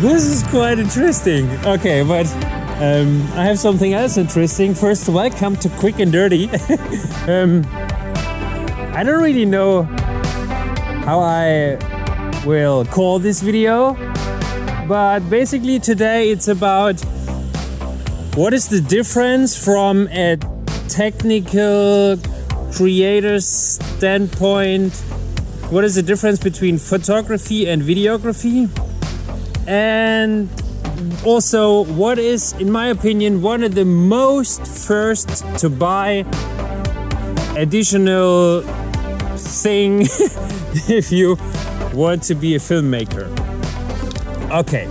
This is quite interesting. Okay, but I have something else interesting. First, welcome to Quick and Dirty. I don't really know how I will call this video, but basically today it's about what is the difference from a technical creator's standpoint. What is the difference between photography and videography? And also, what is, in my opinion, one of the most first to buy additional thing if you want to be a filmmaker. Okay.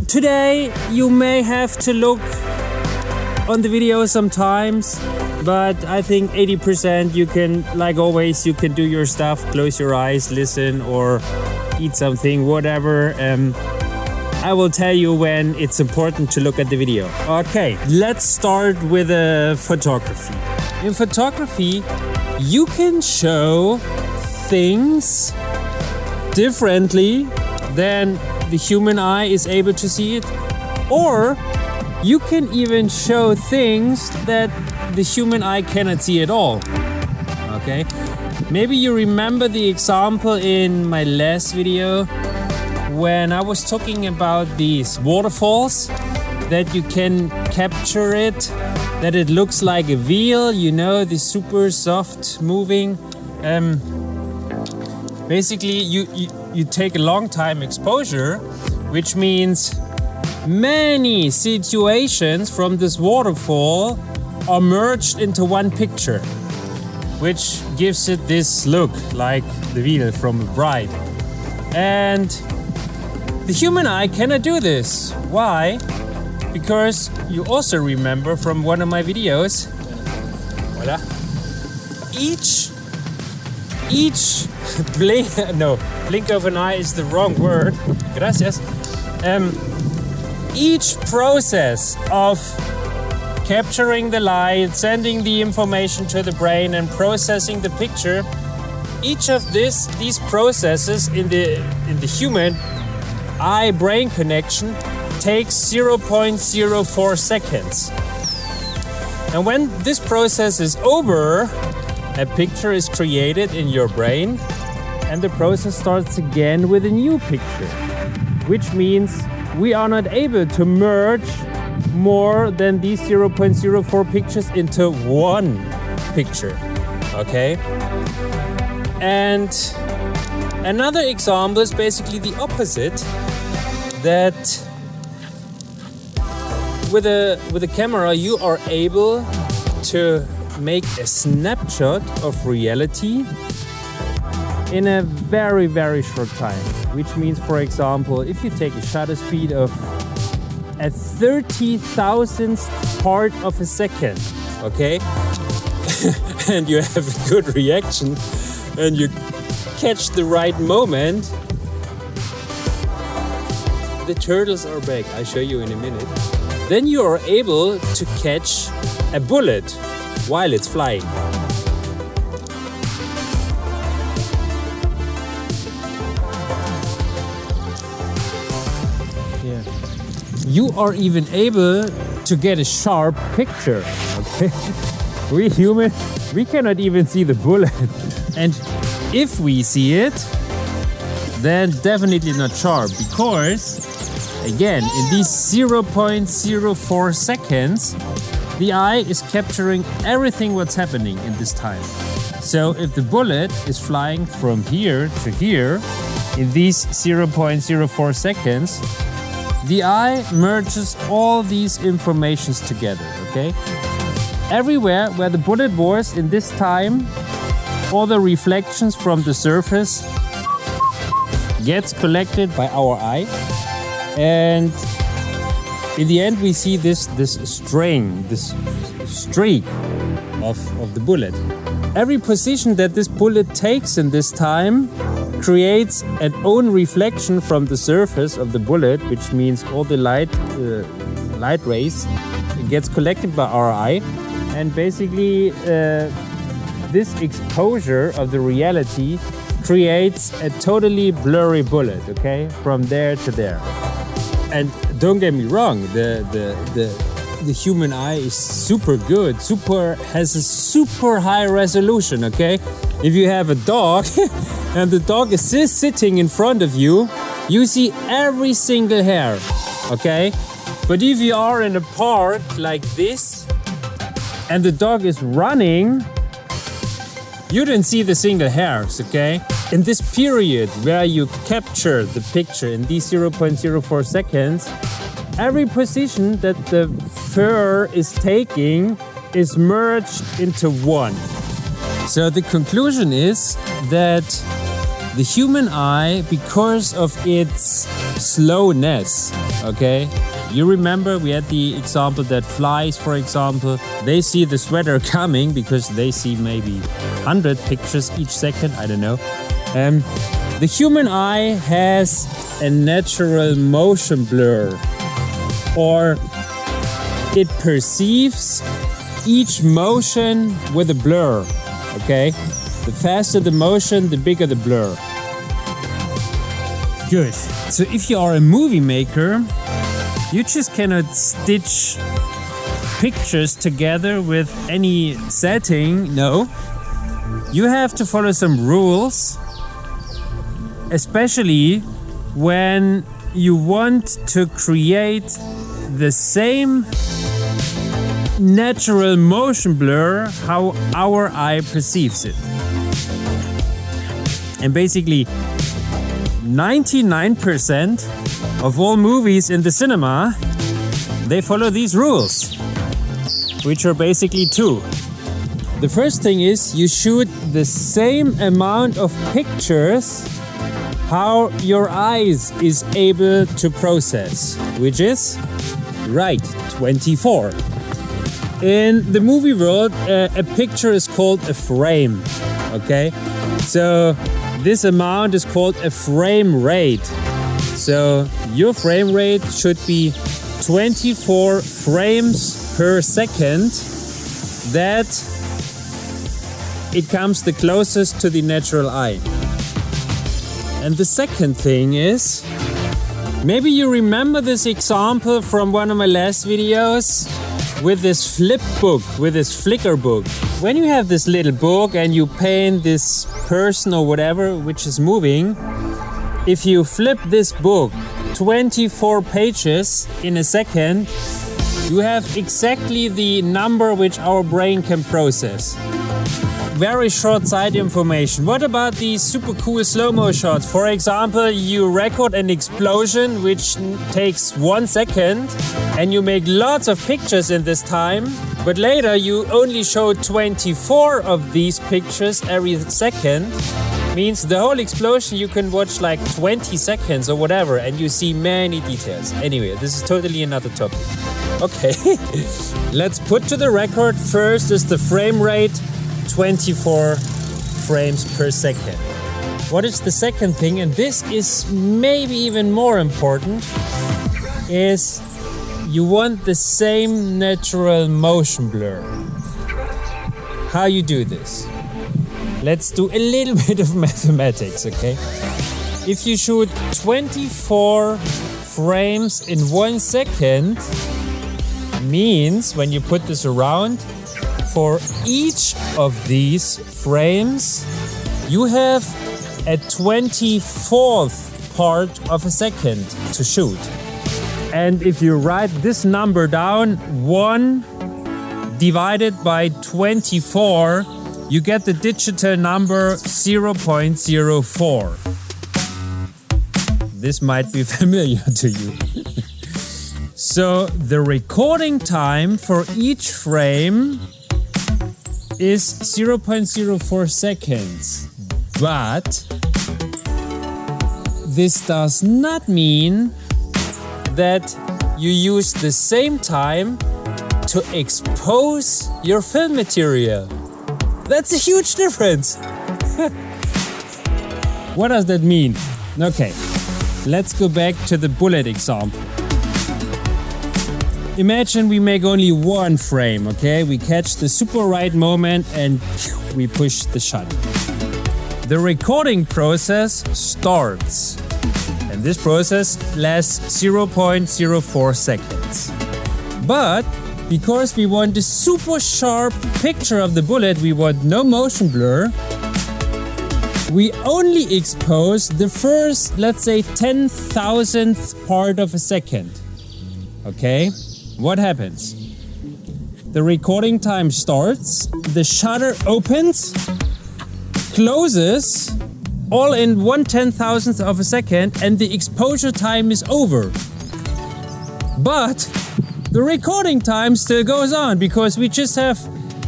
Today you may have to look on the video sometimes, but I think 80% you can, like always, you can do your stuff, close your eyes, listen, or eat something, whatever. I will tell you when it's important to look at the video. Okay, let's start with photography. In photography, you can show things differently than the human eye is able to see it, or you can even show things that the human eye cannot see at all. Okay, maybe you remember the example in my last video when I was talking about these waterfalls, that you can capture it, that it looks like a wheel, you know, the super soft moving. Basically you take a long time exposure, which means many situations from this waterfall are merged into one picture, which gives it this look like the wheel from a bride. And the human eye cannot do this. Why? Because you also remember from one of my videos, voila, each blink of an eye is the wrong word. Gracias. Each process of capturing the light, sending the information to the brain, and processing the picture, each of these processes in the human eye-brain connection takes 0.04 seconds. And when this process is over, a picture is created in your brain, and the process starts again with a new picture, which means we are not able to merge more than these 0.04 pictures into one picture. Okay? And another example is basically the opposite, that with a camera you are able to make a snapshot of reality in a very, very short time. Which means, for example, if you take a shutter speed of a 30,000th part of a second, okay, and you have a good reaction and you catch the right moment, the turtles are back, I'll show you in a minute, then you are able to catch a bullet while it's flying. Yeah. You are even able to get a sharp picture. Okay? We humans, we cannot even see the bullet. And if we see it, then definitely not sharp, because again, in these 0.04 seconds, the eye is capturing everything what's happening in this time. So if the bullet is flying from here to here in these 0.04 seconds, the eye merges all these informations together, okay? Everywhere where the bullet was in this time, all the reflections from the surface gets collected by our eye, and in the end we see this string, this streak of the bullet. Every position that this bullet takes in this time creates an own reflection from the surface of the bullet, which means all the light rays gets collected by our eye, and basically this exposure of the reality creates a totally blurry bullet, okay? From there to there. And don't get me wrong, the human eye is super good, has a super high resolution, okay? If you have a dog and the dog is sitting in front of you, you see every single hair, okay? But if you are in a park like this and the dog is running, you don't see the single hairs, okay? In this period where you capture the picture in these 0.04 seconds, every position that the fur is taking is merged into one. So the conclusion is that the human eye, because of its slowness, okay? You remember we had the example that flies, for example, they see the sweater coming because they see maybe 100 pictures each second, I don't know. The human eye has a natural motion blur, or it perceives each motion with a blur, okay? The faster the motion, the bigger the blur. Good. So if you are a movie maker, you just cannot stitch pictures together with any setting, no. You have to follow some rules, especially when you want to create the same natural motion blur how our eye perceives it. And basically 99% of all movies in the cinema, they follow these rules, which are basically two. The first thing is you shoot the same amount of pictures how your eyes is able to process, which is right, 24. In the movie world, a picture is called a frame, okay? So this amount is called a frame rate. So your frame rate should be 24 frames per second. That it comes the closest to the natural eye. And the second thing is, maybe you remember this example from one of my last videos with this flip book, with this flicker book. When you have this little book and you paint this person or whatever which is moving, if you flip this book 24 pages in a second, you have exactly the number which our brain can process. Very short side information. What about these super cool slow-mo shots? For example, you record an explosion which takes 1 second and you make lots of pictures in this time, but later you only show 24 of these pictures every second. Means the whole explosion you can watch like 20 seconds or whatever and you see many details. Anyway, this is totally another topic. Okay, let's put to the record. First is the frame rate, 24 frames per second. What is the second thing, and this is maybe even more important, is you want the same natural motion blur. How you do this? Let's do a little bit of mathematics, okay? If you shoot 24 frames in 1 second, means when you put this around, for each of these frames, you have a 24th part of a second to shoot. And if you write this number down, 1 divided by 24, you get the digital number 0.04. This might be familiar to you. So the recording time for each frame is 0.04 seconds. But this does not mean that you use the same time to expose your film material. That's a huge difference. What does that mean? Okay, let's go back to the bullet example. Imagine we make only 1 frame, okay? We catch the super right moment and we push the shutter. the recording process starts. And this process lasts 0.04 seconds. But because we want a super sharp picture of the bullet, we want no motion blur, we only expose the first, let's say, 10,000th part of a second. Okay? What happens? The recording time starts, the shutter opens, closes, all in 1/10,000th of a second, and the exposure time is over. But the recording time still goes on because we just have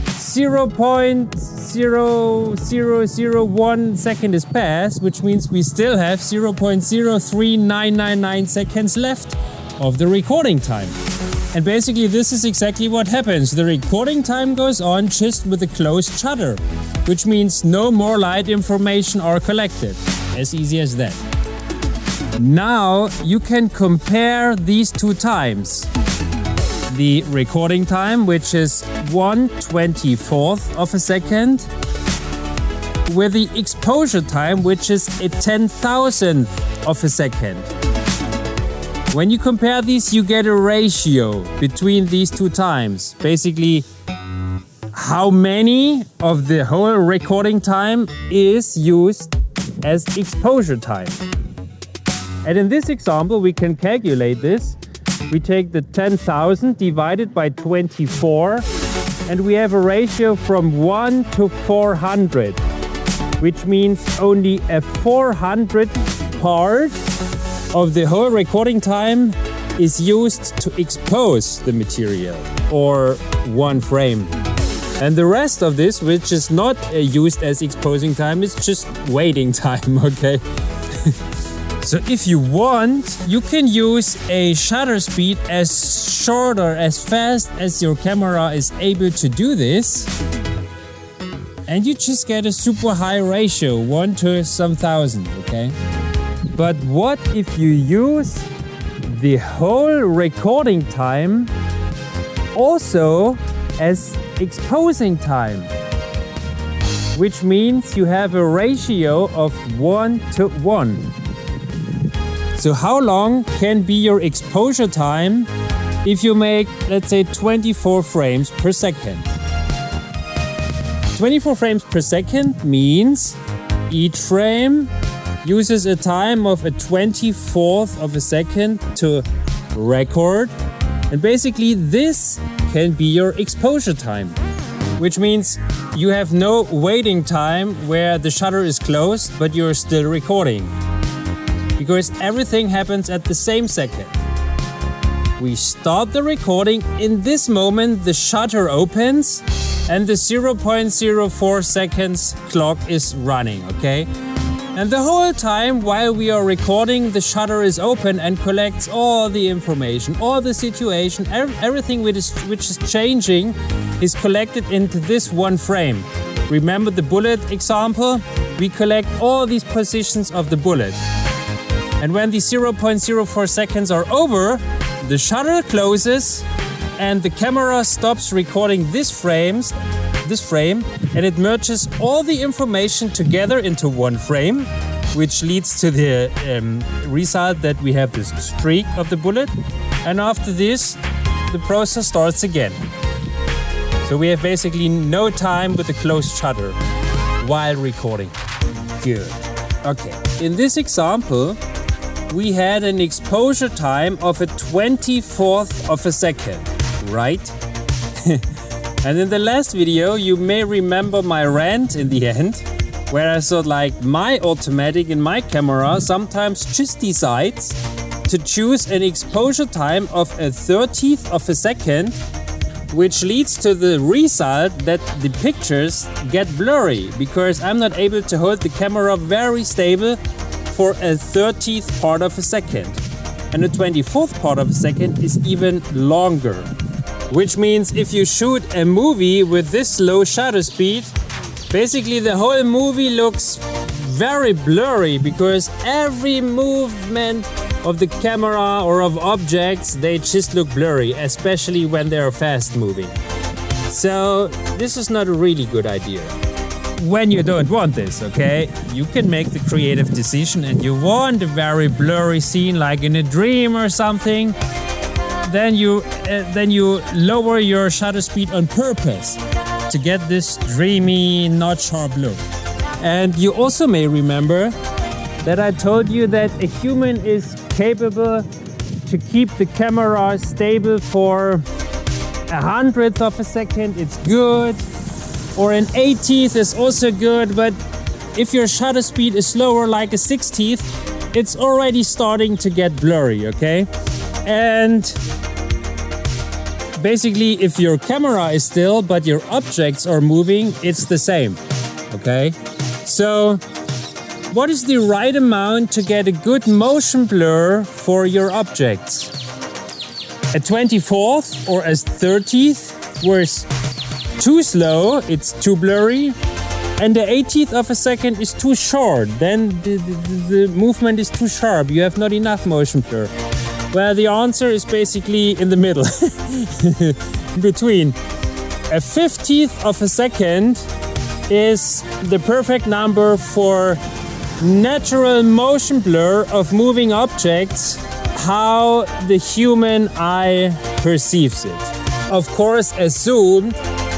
0.00001 second is passed, which means we still have 0.03999 seconds left of the recording time. And basically this is exactly what happens. The recording time goes on just with a closed shutter, which means no more light information are collected. As easy as that. Now you can compare these two times. The recording time, which is 1/24th of a second, with the exposure time, which is a 10,000th of a second. When you compare these, you get a ratio between these two times. Basically, how many of the whole recording time is used as exposure time. And in this example, we can calculate this. We take the 10,000 divided by 24, and we have a ratio from 1 to 400, which means only a 400th part of the whole recording time is used to expose the material, or one frame. And the rest of this, which is not used as exposing time, is just waiting time, okay? So if you want, you can use a shutter speed as short or as fast as your camera is able to do this. And you just get a super high ratio, 1 to some thousand, okay? But what if you use the whole recording time also as exposing time? Which means you have a ratio of 1 to 1. So how long can be your exposure time if you make, let's say, 24 frames per second? 24 frames per second means each frame uses a time of a 24th of a second to record. And basically this can be your exposure time, which means you have no waiting time where the shutter is closed, but you're still recording. Because everything happens at the same second. We start the recording. In this moment, the shutter opens and the 0.04 seconds clock is running, okay? And the whole time while we are recording, the shutter is open and collects all the information, all the situation, everything which is changing is collected into this one frame. Remember the bullet example? We collect all these positions of the bullet. And when the 0.04 seconds are over, the shutter closes and the camera stops recording this frame, and it merges all the information together into one frame, which leads to the result that we have this streak of the bullet. And after this, the process starts again. So we have basically no time with the closed shutter while recording. Good. Okay, in this example, we had an exposure time of a 24th of a second, right? And in the last video, you may remember my rant in the end, where I thought like my automatic in my camera sometimes just decides to choose an exposure time of a 30th of a second, which leads to the result that the pictures get blurry because I'm not able to hold the camera very stable for a 30th part of a second. And a 24th part of a second is even longer. Which means if you shoot a movie with this low shutter speed, basically the whole movie looks very blurry because every movement of the camera or of objects, they just look blurry, especially when they are fast moving. So this is not a really good idea. when you don't want this, okay? You can make the creative decision and you want a very blurry scene like in a dream or something. Then you lower your shutter speed on purpose to get this dreamy, not sharp look. And you also may remember that I told you that a human is capable to keep the camera stable for 1/100th of a second. It's good. Or an 80th is also good, but if your shutter speed is slower, like a 60th, it's already starting to get blurry, okay? And basically, if your camera is still, but your objects are moving, it's the same, okay? So, what is the right amount to get a good motion blur for your objects? A 24th or a 30th, where it's too slow, it's too blurry, and the 80th of a second is too short, then the movement is too sharp, you have not enough motion blur. Well, the answer is basically in the middle, in between. A 50th of a second is the perfect number for natural motion blur of moving objects, how the human eye perceives it. Of course, assume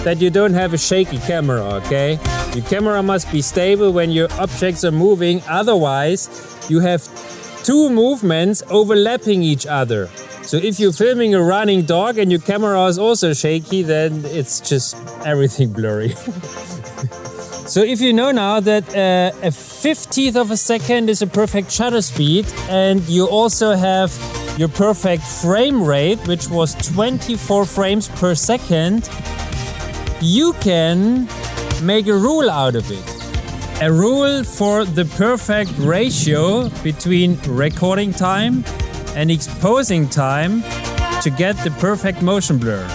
that you don't have a shaky camera, okay? Your camera must be stable when your objects are moving, otherwise you have two movements overlapping each other. So if you're filming a running dog and your camera is also shaky, then it's just everything blurry. So if you know now that a 50th of a second is a perfect shutter speed, and you also have your perfect frame rate, which was 24 frames per second, you can make a rule out of it. A rule for the perfect ratio between recording time and exposing time to get the perfect motion blur.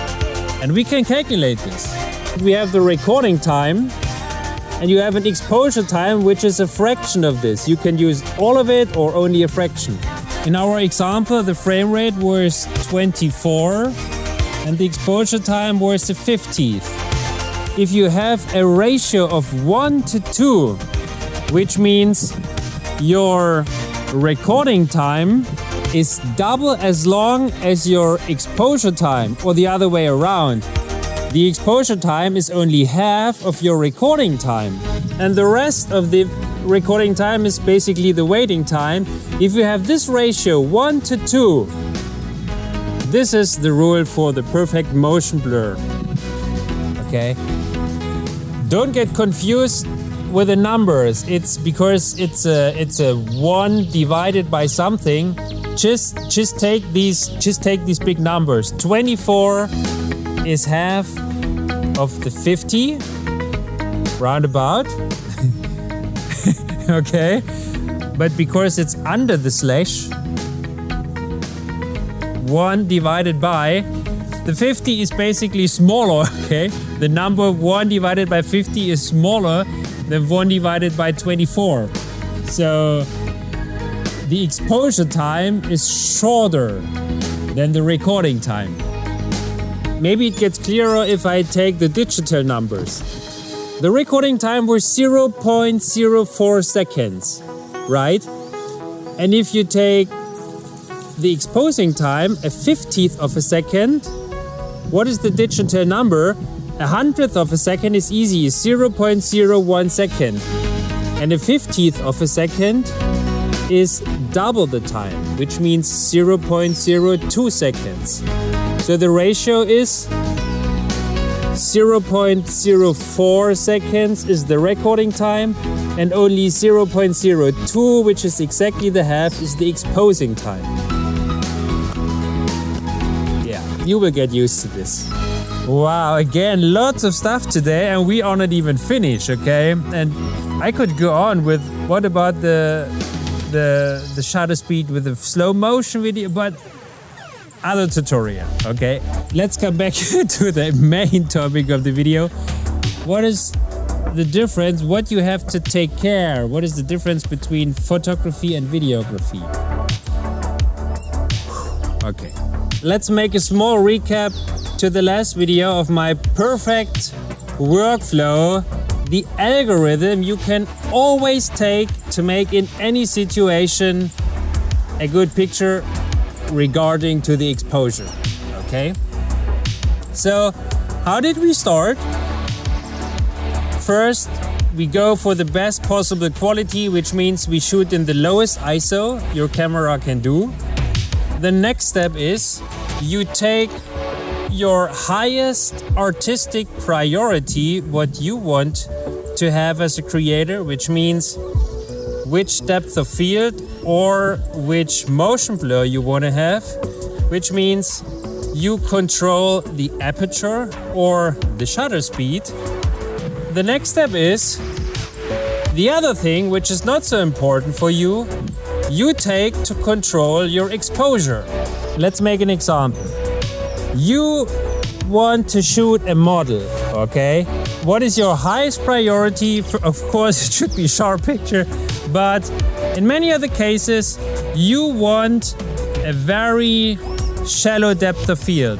And we can calculate this. We have the recording time and you have an exposure time which is a fraction of this. You can use all of it or only a fraction. In our example, the frame rate was 24 and the exposure time was the 50th. If you have a ratio of 1 to 2, which means your recording time is double as long as your exposure time, or the other way around. The exposure time is only half of your recording time, and the rest of the recording time is basically the waiting time. If you have this ratio 1 to 2, this is the rule for the perfect motion blur. Okay? Don't get confused with the numbers. It's because it's a 1 divided by something. Just take these big numbers. 24 is half of the 50, roundabout. Okay, but because it's under the slash, 1 divided by the 50 is basically smaller. Okay, the number 1 divided by 50 is smaller than 1 divided by 24. So the exposure time is shorter than the recording time. Maybe it gets clearer if I take the digital numbers. The recording time was 0.04 seconds, right? And if you take the exposing time, a 50th of a second, what is the digital number? 100th of a second is easy, 0.01 second. And a 50th of a second is double the time, which means 0.02 seconds. So the ratio is 0.04 seconds is the recording time, and only 0.02, which is exactly the half, is the exposing time. Yeah, you will get used to this. Wow, again, lots of stuff today, and we are not even finished, okay? And I could go on with what about the shutter speed with the slow motion video, but other tutorial, okay? Let's come back to the main topic of the video. What is the difference? What you have to take care? What is the difference between photography and videography? Okay, let's make a small recap to the last video of my perfect workflow the algorithm you can always take to make in any situation a good picture regarding to the exposure, okay? So how did we start? First, we go for the best possible quality, which means we shoot in the lowest ISO your camera can do. The next step is you take your highest artistic priority, what you want to have as a creator, which means which depth of field or which motion blur you want to have, which means you control the aperture or the shutter speed. The next step is the other thing, which is not so important for you, you take to control your exposure. Let's make an example. You want to shoot a model, okay? What is your highest priority? Of course, it should be a sharp picture, but in many other cases, you want a very shallow depth of field.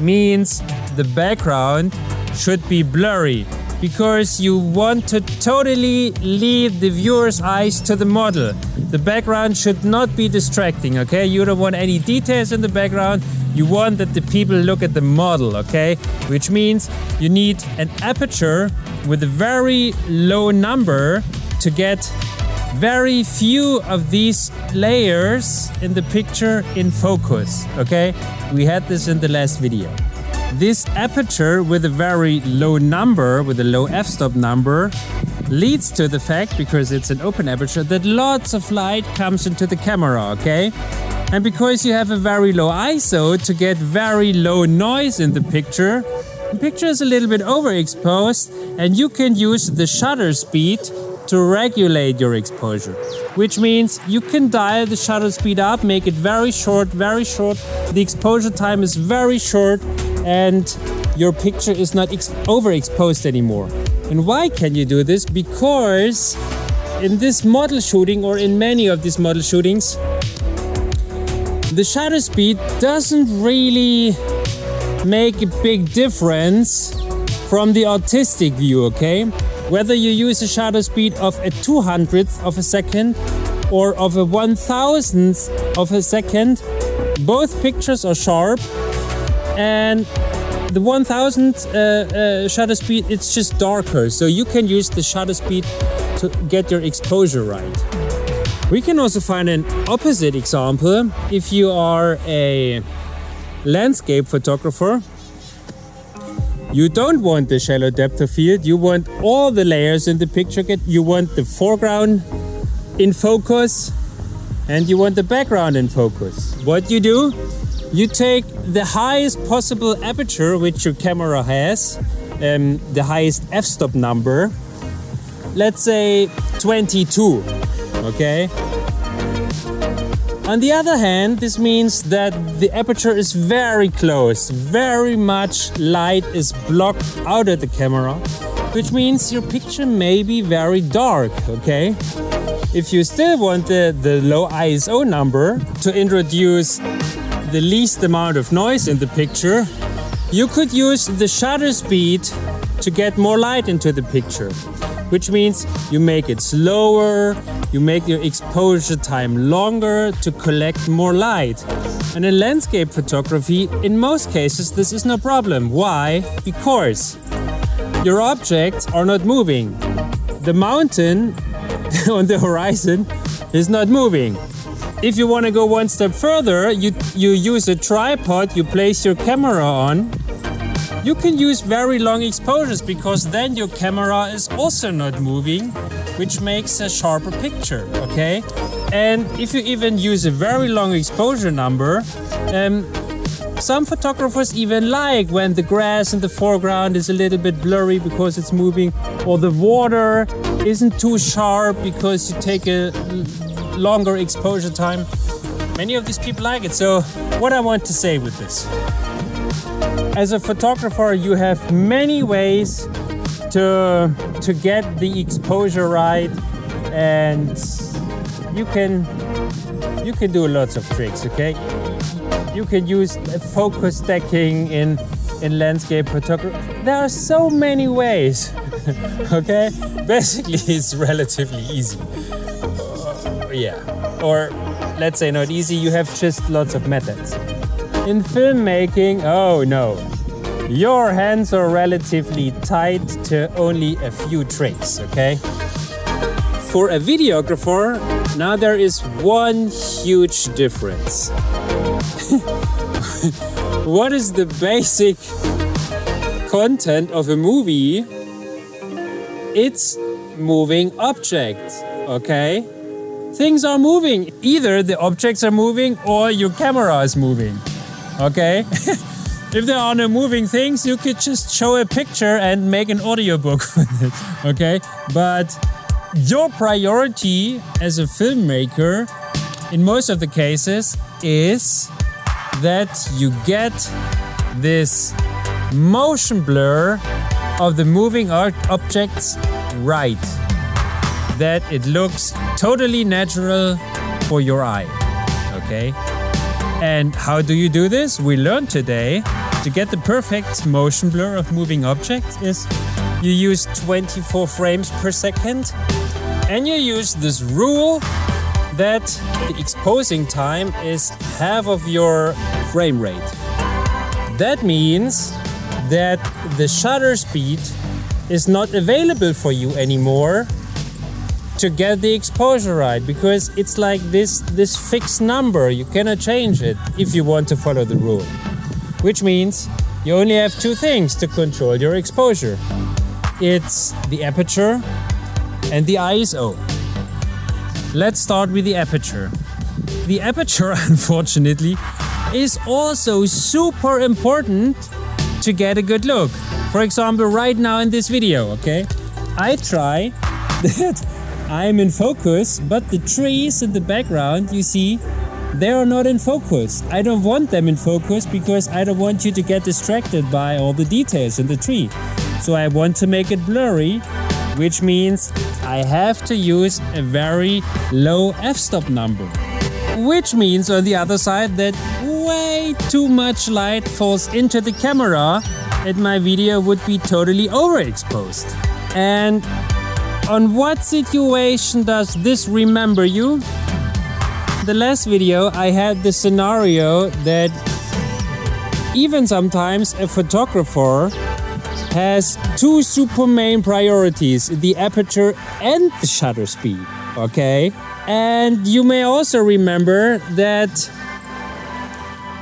Means the background should be blurry because you want to totally lead the viewer's eyes to the model. The background should not be distracting, okay? You don't want any details in the background. You want that the people look at the model, okay? Which means you need an aperture with a very low number to get very few of these layers in the picture in focus, okay? We had this in the last video. This aperture with a very low number, with a low f-stop number, leads to the fact, because it's an open aperture, that lots of light comes into the camera, okay? And because you have a very low ISO to get very low noise in the picture is a little bit overexposed, and you can use the shutter speed to regulate your exposure. Which means you can dial the shutter speed up, make it very short, the exposure time is very short, and your picture is not overexposed anymore. And why can you do this? Because in this model shooting, or in many of these model shootings, the shutter speed doesn't really make a big difference from the artistic view, okay? Whether you use a shutter speed of a 200th of a second or of a 1,000th of a second, both pictures are sharp, and the 1,000th shutter speed, it's just darker, so you can use the shutter speed to get your exposure right. We can also find an opposite example. If you are a landscape photographer, you don't want the shallow depth of field, you want all the layers in the picture, you want the foreground in focus and you want the background in focus. What you do? You take the highest possible aperture which your camera has, the highest f-stop number, let's say 22, okay? On the other hand, this means that the aperture is very close, very much light is blocked out of the camera, which means your picture may be very dark, okay? If you still want the low ISO number to introduce the least amount of noise in the picture, you could use the shutter speed to get more light into the picture, which means you make it slower, you make your exposure time longer to collect more light. And in landscape photography, in most cases, this is no problem. Why? Because your objects are not moving. The mountain on the horizon is not moving. If you want to go one step further, you use a tripod, you place your camera on. You can use very long exposures because then your camera is also not moving, which makes a sharper picture, okay? And if you even use a very long exposure number, some photographers even like when the grass in the foreground is a little bit blurry because it's moving, or the water isn't too sharp because you take a longer exposure time. Many of these people like it. So what I want to say with this, as a photographer, you have many ways to get the exposure right, and you can do lots of tricks, okay? You can use focus stacking in in landscape photography. There are so many ways, okay? Basically, it's relatively easy. Yeah, or let's say not easy, you have just lots of methods. In filmmaking, oh no. Your hands are relatively tied to only a few tricks, okay? For a videographer, now there is one huge difference. What is the basic content of a movie? It's moving objects, okay? Things are moving. Either the objects are moving or your camera is moving, okay? If there are no moving things, you could just show a picture and make an audiobook with it, okay? But your priority as a filmmaker, in most of the cases, is that you get this motion blur of the moving objects right. That it looks totally natural for your eye, okay? And how do you do this? We learned today to get the perfect motion blur of moving objects is you use 24 frames per second and you use this rule that the exposing time is half of your frame rate. That means that the shutter speed is not available for you anymore to get the exposure right, because it's like this fixed number. You cannot change it if you want to follow the rule. Which means you only have two things to control your exposure. It's the aperture and the ISO. Let's start with the aperture. The aperture, unfortunately, is also super important to get a good look. For example, right now in this video, okay? I try that I'm in focus, but the trees in the background, you see, they are not in focus. I don't want them in focus because I don't want you to get distracted by all the details in the tree. So I want to make it blurry, which means I have to use a very low f-stop number. Which means on the other side that way too much light falls into the camera and my video would be totally overexposed. And on what situation does this remember you? The last video I had the scenario that even sometimes a photographer has two super main priorities, the aperture and the shutter speed, okay? And you may also remember that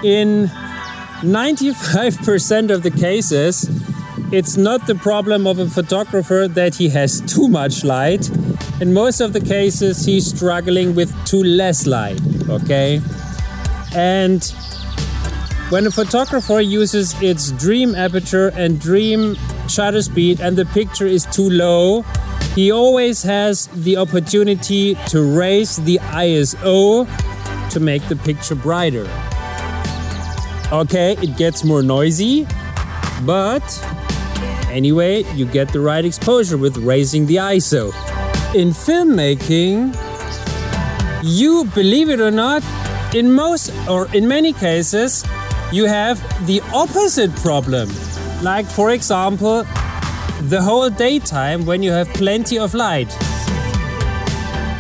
in 95% of the cases, it's not the problem of a photographer that he has too much light. In most of the cases, he's struggling with too less light, okay? And when a photographer uses its dream aperture and dream shutter speed and the picture is too low, he always has the opportunity to raise the ISO to make the picture brighter. Okay, it gets more noisy, but anyway, you get the right exposure with raising the ISO. In filmmaking, you, believe it or not, in most or in many cases, you have the opposite problem. Like, for example, the whole daytime when you have plenty of light.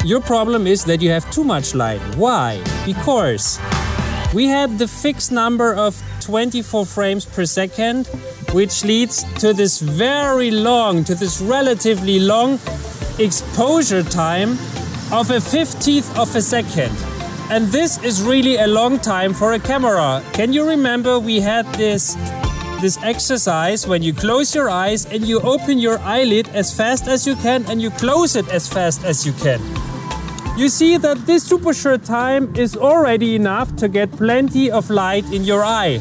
Your problem is that you have too much light. Why? Because we had the fixed number of 24 frames per second, which leads to this very long, to this relatively long exposure time of a 50th of a second. And this is really a long time for a camera. Can you remember we had this exercise when you close your eyes and you open your eyelid as fast as you can and you close it as fast as you can? You see that this super short time is already enough to get plenty of light in your eye,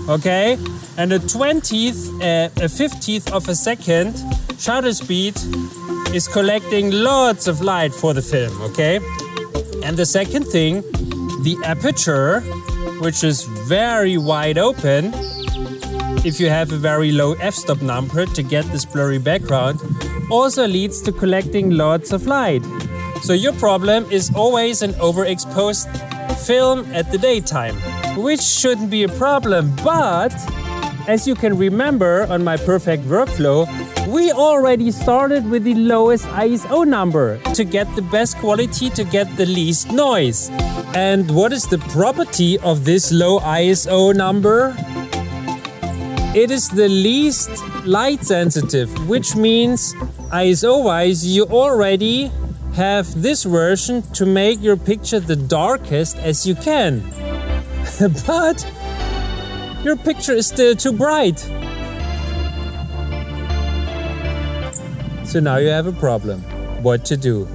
okay? And a 50th of a second shutter speed is collecting lots of light for the film, okay? And the second thing, the aperture, which is very wide open, if you have a very low f-stop number to get this blurry background, also leads to collecting lots of light. So your problem is always an overexposed film at the daytime, which shouldn't be a problem, but as you can remember on my perfect workflow, we already started with the lowest ISO number to get the best quality, to get the least noise. And what is the property of this low ISO number? It is the least light sensitive, which means ISO-wise you already have this version to make your picture the darkest as you can. But your picture is still too bright. So now you have a problem. What to do?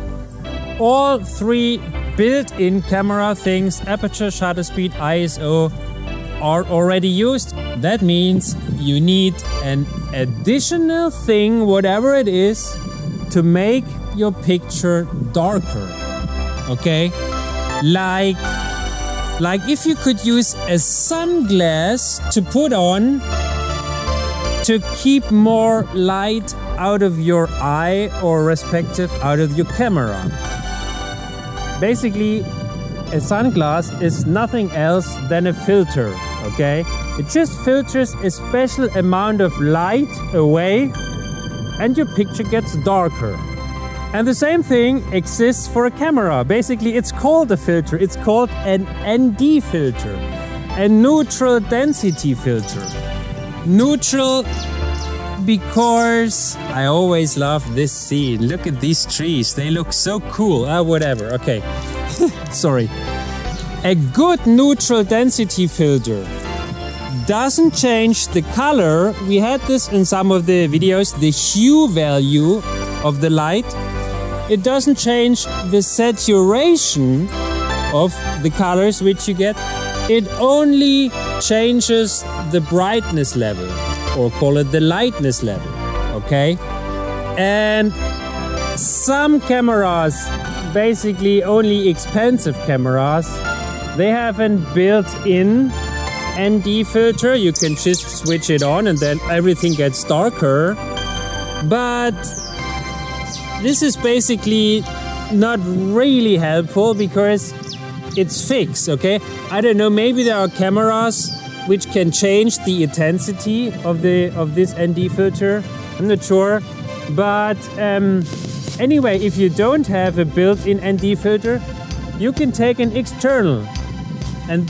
All three built-in camera things, aperture, shutter speed, ISO, are already used. That means you need an additional thing, whatever it is, to make your picture darker. Okay? Like if you could use a sunglass to put on to keep more light out of your eye or respective out of your camera. Basically, a sunglass is nothing else than a filter, okay? It just filters a special amount of light away and your picture gets darker. And the same thing exists for a camera. Basically, it's called a filter. It's called an ND filter, a neutral density filter. Neutral because I always love this scene. Look at these trees. They look so cool. Whatever. Okay. Sorry. A good neutral density filter doesn't change the color. We had this in some of the videos, the hue value of the light. It doesn't change the saturation of the colors which you get. It only changes the brightness level, or call it the lightness level, okay? And some cameras, basically only expensive cameras, they have a built-in ND filter. You can just switch it on and then everything gets darker. But this is basically not really helpful because it's fixed, okay? I don't know, maybe there are cameras which can change the intensity of this ND filter. I'm not sure. But anyway, if you don't have a built-in ND filter, you can take an external. And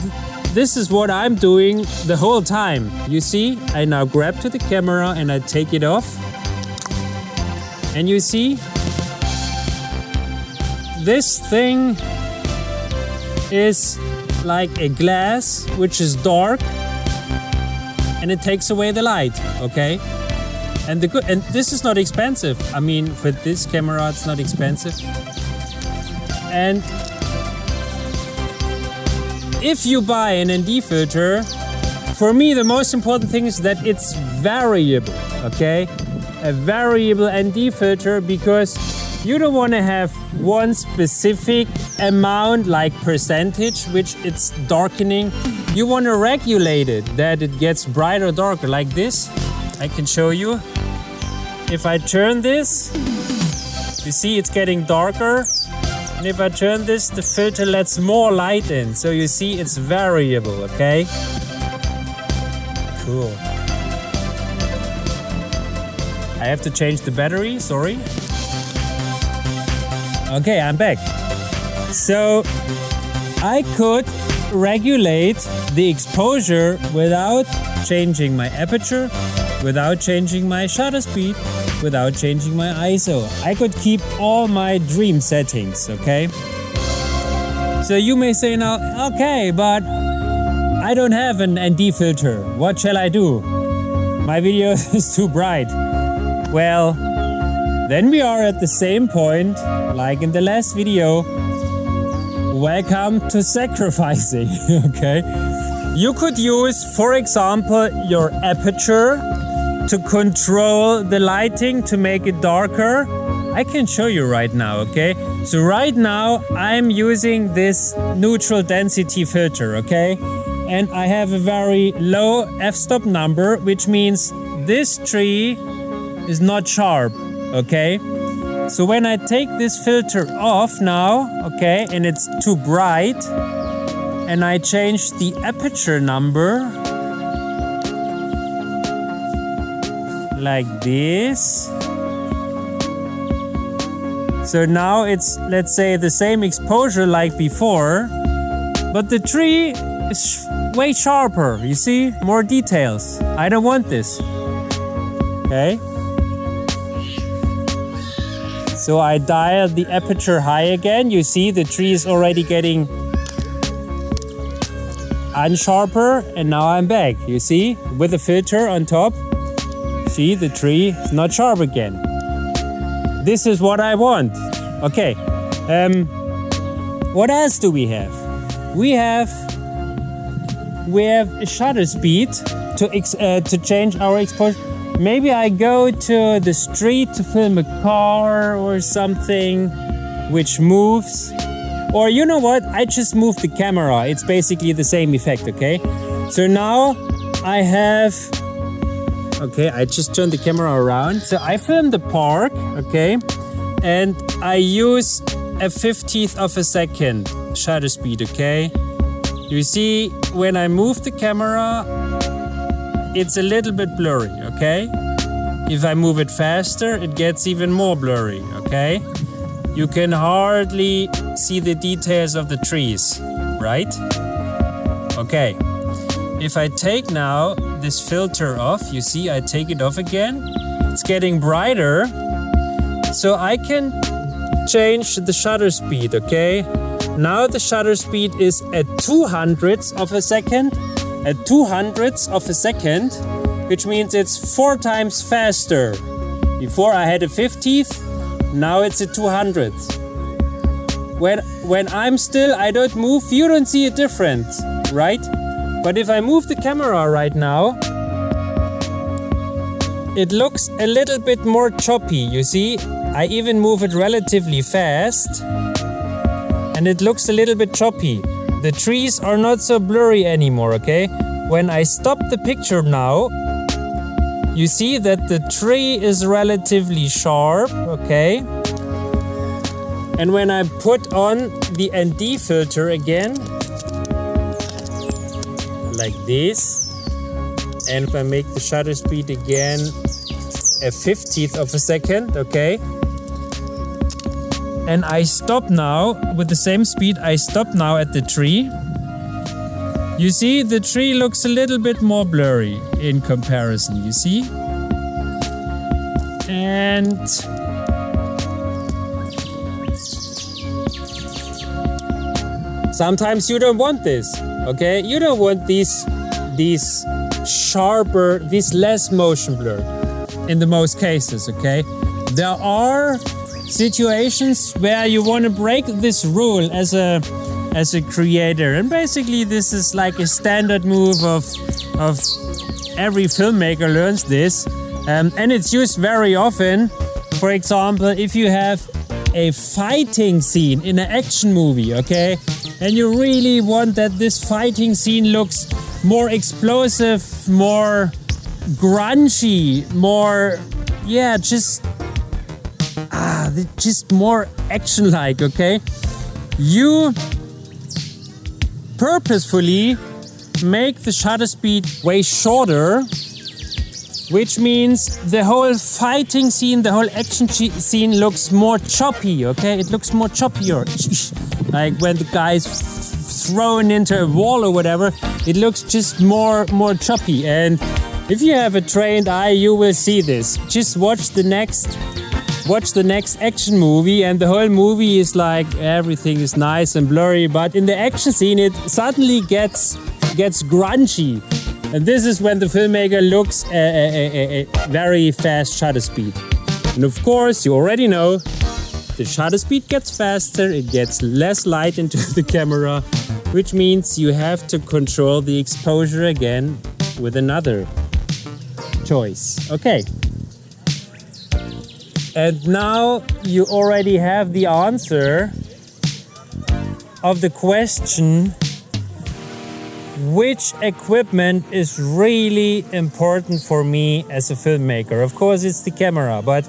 this is what I'm doing the whole time. You see, I now grab to the camera and I take it off. And you see, this thing is like a glass which is dark and it takes away the light, okay? And this is not expensive. I mean, for this camera it's not expensive. And if you buy an ND filter, for me the most important thing is that it's variable, okay? A variable ND filter, because you don't want to have one specific amount like percentage which it's darkening. You want to regulate it, that it gets brighter or darker, like this. I can show you. If I turn this, you see it's getting darker. And if I turn this, the filter lets more light in. So you see it's variable, okay? Cool. I have to change the battery, sorry. Okay, I'm back. So I could regulate the exposure without changing my aperture, without changing my shutter speed, without changing my ISO. I could keep all my dream settings, okay? So you may say now, okay, but I don't have an ND filter. What shall I do? My video is too bright. Well, then we are at the same point like in the last video. Welcome to sacrificing, okay? You could use, for example, your aperture to control the lighting to make it darker. I can show you right now, okay? So right now I'm using this neutral density filter, okay? And I have a very low f-stop number, which means this tree is not sharp, okay? So when I take this filter off now, okay, and it's too bright, and I change the aperture number, like this. So now it's, let's say, the same exposure like before, but the tree is way sharper, you see? More details. I don't want this. Okay? So I dial the aperture high again. You see the tree is already getting unsharper, and now I'm back. You see? With a filter on top. See, the tree is not sharp again. This is what I want. Okay. What else do we have? We have a shutter speed to change our exposure. Maybe I go to the street to film a car or something which moves. Or you know what? I just move the camera. It's basically the same effect, okay? So now I have... Okay, I just turned the camera around. So I filmed the park, okay? And I use a 50th of a second shutter speed, okay? You see, when I move the camera, it's a little bit blurry, okay? If I move it faster, it gets even more blurry, okay? You can hardly see the details of the trees, right? Okay. If I take now this filter off, you see I take it off again. It's getting brighter. So I can change the shutter speed, okay? Now the shutter speed is at 200ths of a second. At 200ths of a second, which means it's 4 times faster. Before I had a 50th, now it's a 200th. When I'm still, I don't move, you don't see a difference, right? But if I move the camera right now, it looks a little bit more choppy, you see? I even move it relatively fast, and it looks a little bit choppy. The trees are not so blurry anymore, okay? When I stop the picture now, you see that the tree is relatively sharp, okay? And when I put on the ND filter again, like this, and if I make the shutter speed again a 50th of a second, okay? And I stop now with the same speed. I stop now at the tree. You see, the tree looks a little bit more blurry in comparison, you see? And sometimes you don't want this, okay? You don't want these sharper, this less motion blur in the most cases, okay? There are situations where you want to break this rule as a creator, and basically this is like a standard move of every filmmaker learns this, and it's used very often. For example, if you have a fighting scene in an action movie, okay, and you really want that this fighting scene looks more explosive, more grungy, more, yeah, just more action-like, okay? You purposefully make the shutter speed way shorter, which means the whole fighting scene, the whole action scene looks more choppy, okay? It looks more choppier. Like when the guy's thrown into a wall or whatever, it looks just more choppy. And if you have a trained eye, you will see this. Just watch the next action movie, and the whole movie is like everything is nice and blurry, but in the action scene it suddenly gets grungy, and this is when the filmmaker looks a very fast shutter speed. And of course, you already know, the shutter speed gets faster, it gets less light into the camera, which means you have to control the exposure again with another choice. Okay. And now you already have the answer of the question, which equipment is really important for me as a filmmaker? Of course, it's the camera, but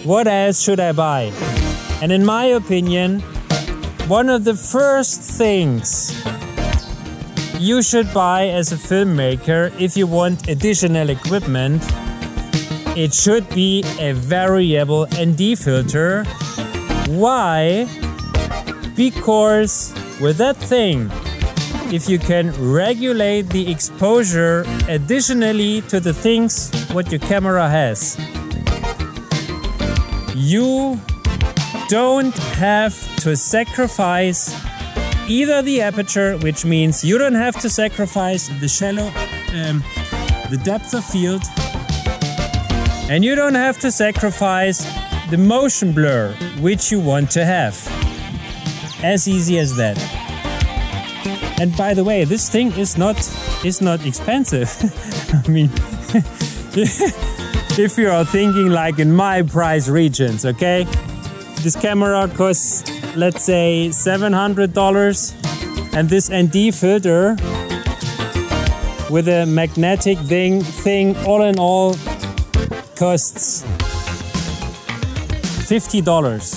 what else should I buy? And in my opinion, one of the first things you should buy as a filmmaker if you want additional equipment it should be a variable ND filter. Why? Because with that thing, if you can regulate the exposure additionally to the things what your camera has, you don't have to sacrifice either the aperture, which means you don't have to sacrifice the shallow, the depth of field, and you don't have to sacrifice the motion blur, which you want to have. As easy as that. And by the way, this thing is not expensive. I mean, if you are thinking like in my price regions, okay? This camera costs, let's say, $700, and this ND filter with a magnetic thing all in all costs $50.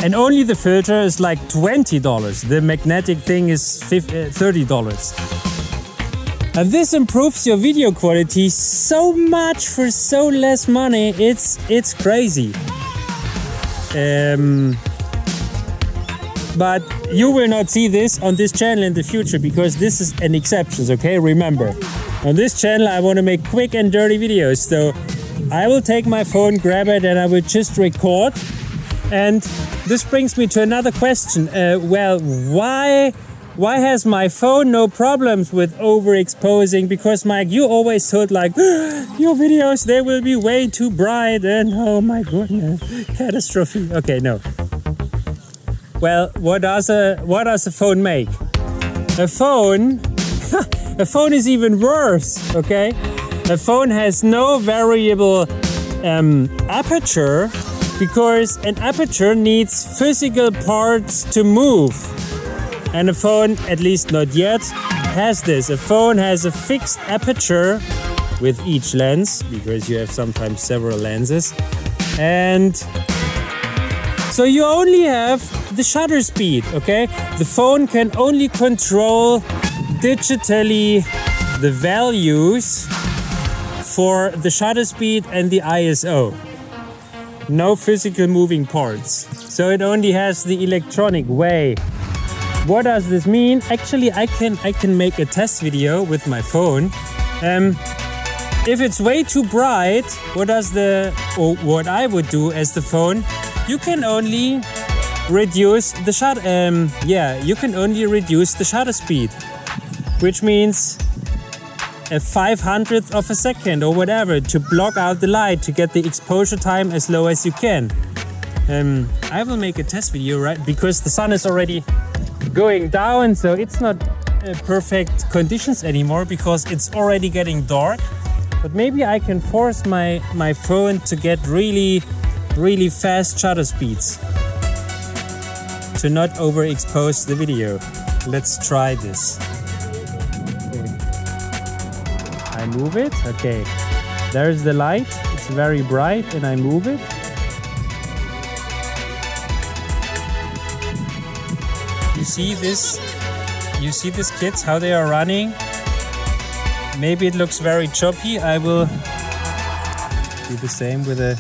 And only the filter is like $20. The magnetic thing is $30. And this improves your video quality so much for so less money. It's crazy. But you will not see this on this channel in the future because this is an exception, okay? Remember, on this channel I want to make quick and dirty videos. So I will take my phone, grab it, and I will just record. And this brings me to another question. Well, why has my phone no problems with overexposing? Because Mike, you always told like, your videos, they will be way too bright and oh my goodness, catastrophe. Okay, no. Well, what does a phone make? A phone is even worse, okay? A phone has no variable aperture, because an aperture needs physical parts to move. And a phone, at least not yet, has this. A phone has a fixed aperture with each lens, because you have sometimes several lenses. And so you only have the shutter speed, okay? The phone can only control digitally the values for the shutter speed and the ISO. No physical moving parts. So it only has the electronic way. What does this mean? Actually, I can make a test video with my phone. If it's way too bright, what I would do as the phone, you can only reduce the you can only reduce the shutter speed, which means a 500th of a second or whatever to block out the light to get the exposure time as low as you can. I will make a test video, right? Because the sun is already going down, so it's not perfect conditions anymore because it's already getting dark. But maybe I can force my phone to get really, really fast shutter speeds to not overexpose the video. Let's try this. I move it, okay. There's the light, it's very bright, and I move it. You see this? You see these kids, how they are running? Maybe it looks very choppy. I will do the same with a...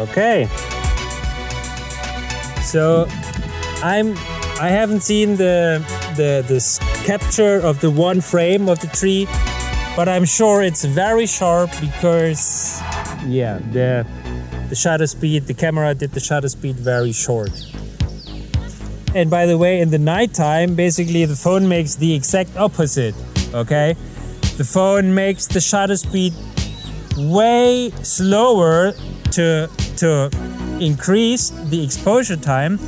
Okay, so I haven't seen this capture of the one frame of the tree, but I'm sure it's very sharp because the shutter speed, the camera did the shutter speed very short. And by the way, in the nighttime, basically the phone makes the exact opposite. Okay, the phone makes the shutter speed way slower to increase the exposure time,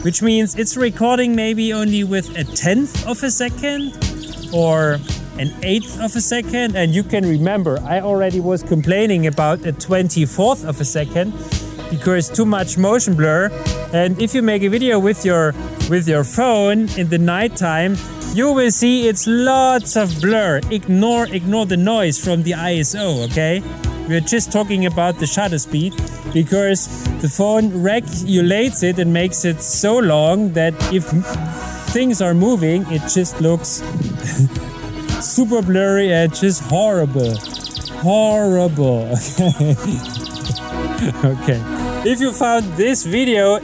which means it's recording maybe only with a 1/10 of a second or an 1/8 of a second. And you can remember, I already was complaining about a 1/24 of a second because too much motion blur. And if you make a video with your with your phone in the nighttime, you will see it's lots of blur. Ignore the noise from the ISO, okay? We're just talking about the shutter speed, because the phone regulates it and makes it so long that if things are moving, it just looks super blurry and just horrible. Horrible. Okay. If you found this video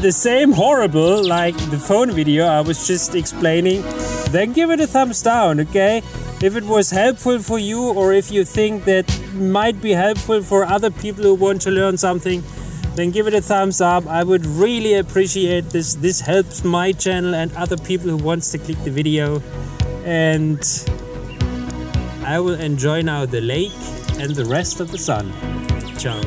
the same horrible like the phone video I was just explaining, then give it a thumbs down, okay? If it was helpful for you, or if you think that might be helpful for other people who want to learn something, then give it a thumbs up. I would really appreciate this. This helps my channel and other people who wants to click the video. And I will enjoy now the lake and the rest of the sun. Ciao.